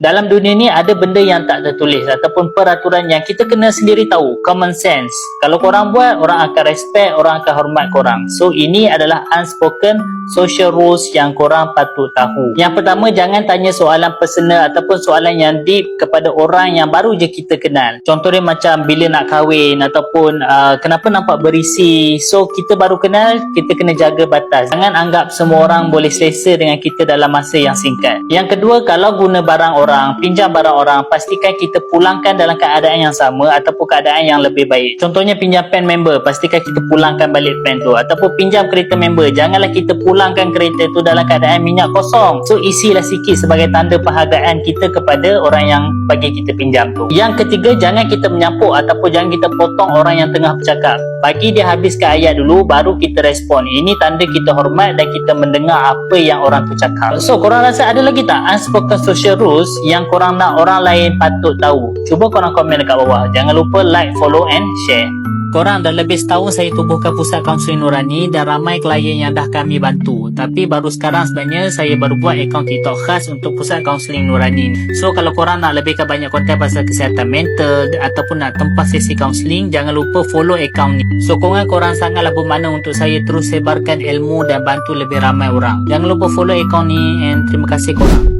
Dalam dunia ni ada benda yang tak tertulis ataupun peraturan yang kita kena sendiri tahu, common sense. Kalau korang buat, orang akan respect, orang akan hormat korang. So ini adalah unspoken social rules yang korang patut tahu. Yang pertama, jangan tanya soalan personal ataupun soalan yang deep kepada orang yang baru je kita kenal. Contohnya macam bila nak kahwin ataupun kenapa nampak berisi. So kita baru kenal, kita kena jaga batas. Jangan anggap semua orang boleh selesa dengan kita dalam masa yang singkat. Yang kedua, kalau guna barang orang, pinjam barang orang, pastikan kita pulangkan dalam keadaan yang sama ataupun keadaan yang lebih baik. Contohnya pinjam pen member, pastikan kita pulangkan balik pen tu. Ataupun pinjam kereta member, janganlah kita pulangkan kereta tu dalam keadaan minyak kosong. So isilah sikit sebagai tanda perhargaan kita kepada orang yang bagi kita pinjam tu. Yang ketiga, jangan kita menyampuk ataupun jangan kita potong orang yang tengah bercakap. Bagi dia habiskan ayat dulu, baru kita respon. Ini tanda kita hormat dan kita mendengar apa yang orang tu cakap. So korang rasa ada lagi tak unspoken social rules yang korang nak orang lain patut tahu? Cuba korang komen dekat bawah. Jangan lupa like, follow and share. Korang dah lebih setahun saya tubuhkan Pusat Kaunseling Nurani dan ramai klien yang dah kami bantu. Tapi baru sekarang sebenarnya saya baru buat akaun TikTok khas untuk Pusat Kaunseling Nurani. So kalau korang nak lebihkan banyak konten pasal kesihatan mental ataupun nak tempat sesi kaunseling, jangan lupa follow akaun ni. Sokongan korang sangatlah bermakna untuk saya terus sebarkan ilmu dan bantu lebih ramai orang. Jangan lupa follow akaun ni and terima kasih korang.